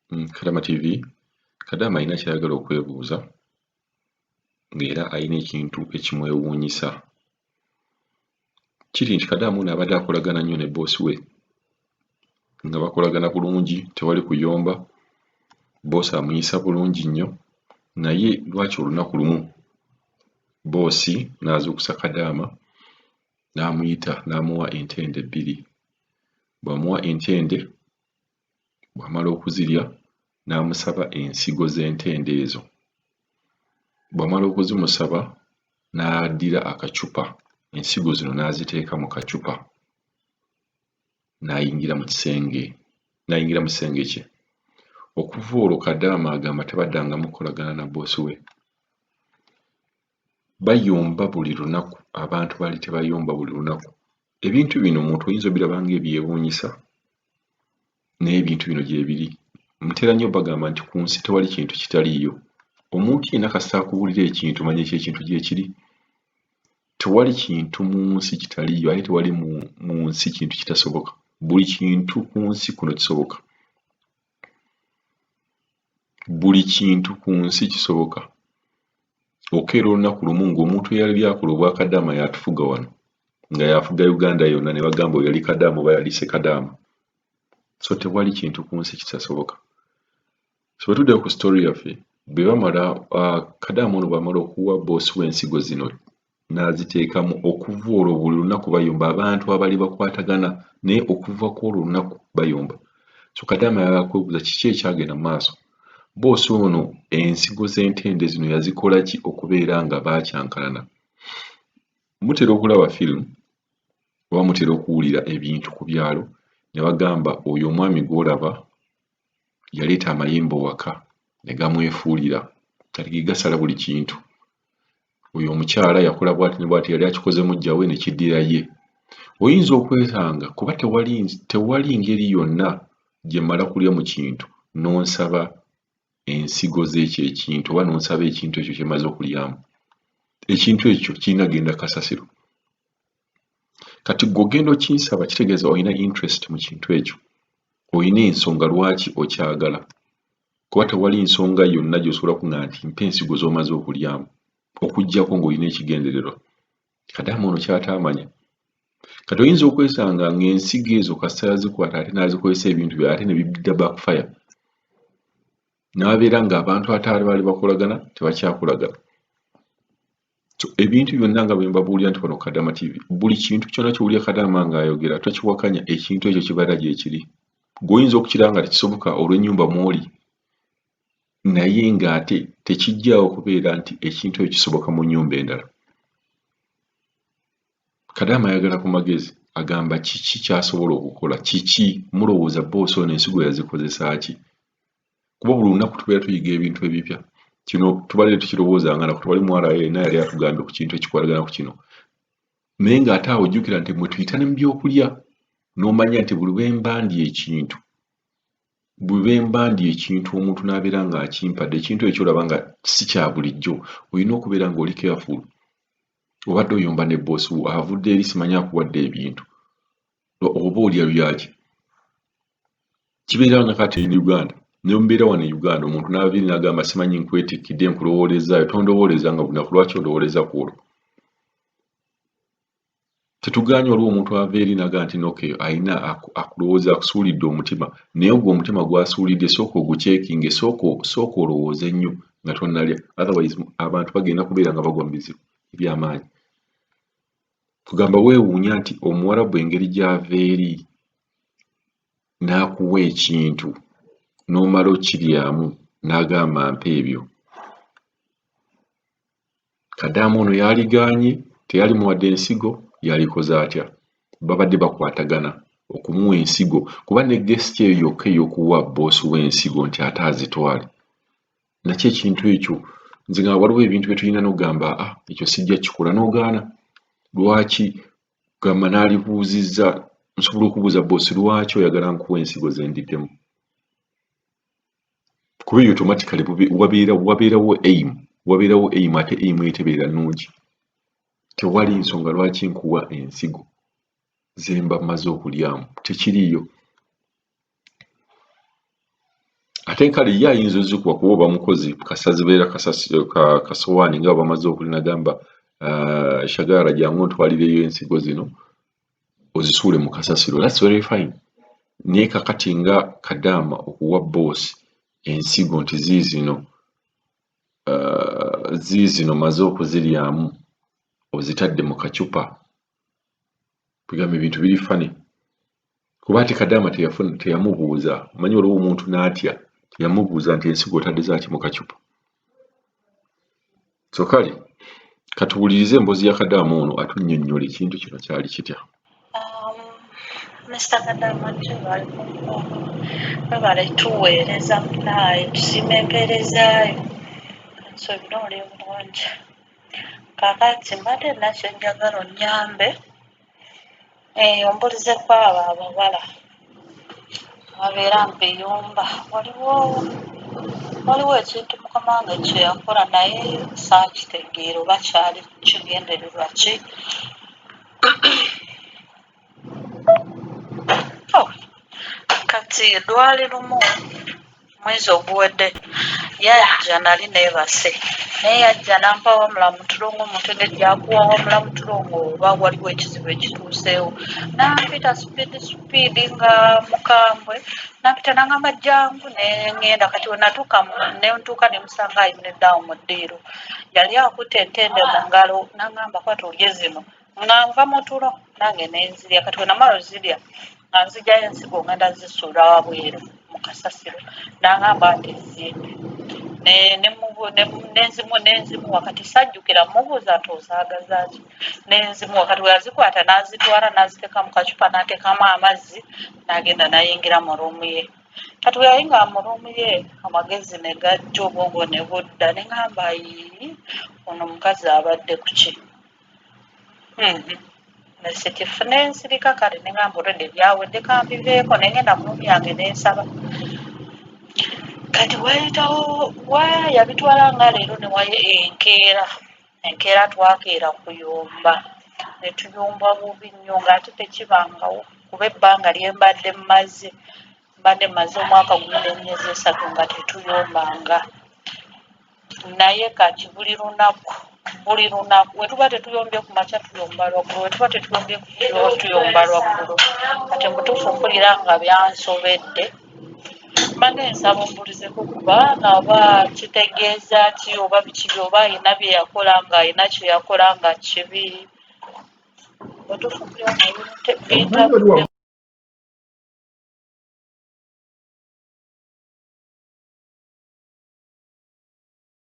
Kadama TV, Kadama alina kyayagala okwebuuza ng'era alina ekintu ekimwewuunyisa. Kiri nti Kadama ono abadde akolagana nnyo ne boosi we, nga bakolagana bulungi, tewali kuyomba, boosi amuyisa bulungi nnyo, naye lwaki olunaku lumu boosi n'azuukusa Kadama n'amuyita n'amuwa entende 2. Bw'amuwa entende, bw'amala okuzirya n'amusaba ensigo z'entende ezo. Bw'amala okuzimusaba n'addira akacupa, ensigo zino n'aziteeka mu kacupa, n'ayingira mu kisenge kye. Okuva olwo Kadama agamba tebaddangamu kukolagana na boosi we. Bayomba buli lunaku, abantu baali tebayomba buli lunaku. Ebintu bino omuntu oyinza obiraba ng'ebyewuunyisa, naye ebintu bino gye biri. Ntera nnyo bagamba nti ku nsi tewali kintu kitaliiyo. Omuntu yenna kasita akubuulira ekintu manya ekyo ekintu gye kiri. Tewali kintu mu nsi kitaliiyo, ate tewali mu nsi kintu kitasoboka. Buli kintu ku nsi kuno kisoboka. Buli kintu ku nsi kisoboka. Okeera olunaku lumu ng'omuntu eyali akola obwa Kadama y'atufuga wano, nga y'afuga Uganda yonna, ne bagamba oyo yali Kadama oba yali Ssekadaama. So tewali kintu ku nsi kitasoboka. So bwe tuddeyo ku story yaffe, bwe bamala Kadama ono bw'amala okuwa boosi we ensigo zino n'aziteekamu, okuva olwo buli lunaku bayomba, abantu abali bakwatagana, naye okuva ku olwo olunaku bayomba. So Kadama yagala kwebuuza kiki ekyagenda mu maaso. Boosi ono ensigo z'entende zino yazikola ki okubeera nga baakyankalana? Mutera okulaba firimu oba mutera okuwulira ebintu ku byalo ne bagamba oyo omwami gw'olaba yaleeta amayembe waka ne gamwefuulira, kati ge gasala buli kintu. Oyo omukyala yakola bw'ati ne bw'ati, yali akikoze muggya we ne kiddira ye. Oyinza okwetanga kuba tewali ngeri yonna gye mmala kulya mu kintu n'onsaba ensigo z'ekyo ekintu oba n'onsaba ekintu ekyo kye mmaze okulyamu. Ekintu ekyo kirina genda kasasiro. Kati gw'ogenda okinsaba kitegeeza olina interest mu kintu ekyo, olina ensonga lwaki okyagala, kuba tewali nsonga yonna gy'osobola kuŋŋamba nti mpa ensigo z'omaze okulyamu okuggyako ng'olina ekigendererwa. Kadama ono ky'ataamanya. Kati oyinza okwesanga ng'ensigo ezo kasita yazikwata ate n'azikozesa ebintu bye, ate ne bidda backfire, n'abeera ng'abantu ate baali bakolagana tebakyakolagana. So ebintu byonna nga bwe mbabuulira nti wano Kadama TV, buli kintu kyonna ky'owulira Kadama ng'ayogera tokiwakanya, ekintu ekyo kibeera gye kiri. Gw'oyinza okukiraba nga tekisoboka olw'ennyumba mw'oli, naye ng'ate tekijjaawo kubeera nti ekintu ekyo kisoboka mu nnyumba endala. Kadama ayagala ku magezi, agamba kiki ky'asobola okukola, kiki mulowooza boosi ono ensigo yazikozesa ki? Kuba buli lunaku tubeera tuyiga ebintu ebipya. Kino tubalire tukirowoozanga nako, tewali muwala yenna yali atugambye ku kintu ekikwatagana ku kino. Naye ng'ate awo ojjukira nti mwe tuyita ne mu byokulya, n'omanya nti buli lwe mbandya ekintu omuntu n'abeera ng'akimpadde, ekintu ekyo olaba nga si kya bulijjo, olina okubeera ng'oli careful. Obadde oyomba ne boosi wo, avudde eri simanyi akuwadde ebintu, oba olya byaki. Kibeera nga kati ne Uganda, ne mbeera wano e Uganda, omuntu n'ava eri n'agamba simanyi nkwetikkidde nkulowoolezaayo, tondowooleza nga bunaku, lwaki ondowooleza ku olwo? Tetugaanye waliwo omuntu ava eri n'agamba nti okay, ayina akulowooza, akusuulidde omutima, naye ogwo omutima gw'asuulidde sooka oguceekinge, sooka olowooze nnyo nga tonnalya, otherwise abantu bagenda kubeera nga bagwa mu bizibu eby'amaanyi. Kugamba weewuunya nti Omuwarabu engeri gy'ava eri n'akuwa ekintu n'omala okiryamu n'agamba mpa ebyo. Kadama ono yaligaanye, teyalimuwadde ensigo, yalikoze atya? Babadde bakwatagana okumuwa ensigo, kuba ne gesiti eyo yokka ey'okuwa boosi w'ensigo nti ate azitwale, nakyo ekintu ekyo nze nga waliwo ebintu bye tulina n'ogamba ekyo sijja kikola n'ogaana. Lwaki? Gamba n'alibuuzizza, nsobola okubuuza boosi lwaki oyagala nkuwa ensigo ze ndiddemu? Kuba eyo automatically wabeerawo aim, ate aim etebeera nnungi. Tewali nsonga lwaki nkuwa ensigo ze mba maze okulyamu, tekiriiyo. ate nkale ye ayinza ozikuba kuba oba mukozi kasazibeera kasowaani nga bamaze okulinagamba Shagara jangu ontwalireyo ensigo zino ozisuule mu kasasiro, that's very fine. Naye kakati nga Kadaama okuwa boosi ensigo nti ziizino maze okuziryamu ozitadde mu kacupa, bigambo ebintu biri fane. Kuba ati Kadaama teyamubuuza, omanyi waliwo omuntu n'atya, teyamubuuza nti ensigo otadde zaaki mu kacupa. So kale katuwulirize emboozi ya Kadaama ono atunnyonnyola ekintu kino kyali kitya. Mr. Kadaama webale tuweereza munaaye tusiima empeerezaayo so bino oli bulungi. Kaakati mbadde nakyo njagala onnyambe ombulizeko abo abawala abeera mbiyumba. Waliwo ekintu mukama wange kye yakola naye saakitegeera oba kyali kigendererwa ki. Kati lwali lumu mwezi oguwedde yajja nali neebase naye yajja nampa wamulamu tulongo mutende gyakuwa wamulamu tulongo oba waliwo ekizibu ekituuseewo nampita supiidi nga mukambwe nampita nangamba jangu neŋŋenda. Kati wenatuuka nentuuka nemusanga ayimiriddeawo mu ddiiro yali akutte entende mu ngalo nangamba kwata olye zino nganva mu tulo nange nenzirya. Kati wenamala ozirya nga nzigyayo ensigo ngenda zisuula wabweru mu kasasiro nangamba nti zimbe nenzimu wakati sajjukira mubuuza nti ozaagazaaki nenzimu wakati weyazikwata n'azitwala n'aziteeka mu kacupa n'ateekamu amazzi n'agenda n'ayingira mu ruumu ye. Kati weyayinga mu ruumu ye amagezi ne gajja obwongo ne budda ne ŋŋamba ono omukazi abadde ku ki. Nesitifu nensirika kale ne ŋŋamba olwedde byawedde kambiveeko ne ŋŋenda mu ruumu yange nensaba. Kati wayitawo yabitwala nga leero ne waye enkeera twakeera kuyomba ne tuyomba bubi nnyo ng'ate tekibangawo kuba ebbanga lyembadde mmaze omwaka gumu n'emyezi 3 nga tetuyombanga. Naye kati buli lunaku wetuba tetuyombye ku makya tuyomba lwaggulu, wetuba tetuyombye ku kiro tuyomba lwaggulu. Kati mutuufu mpulira nga byansobedde mba nensaba ombulizeko ku baana oba kitegeeza ki oba biki oba alina bye yakola ng'alina kye yakola nga kibi. Mutuufu mpulira nga bintambudde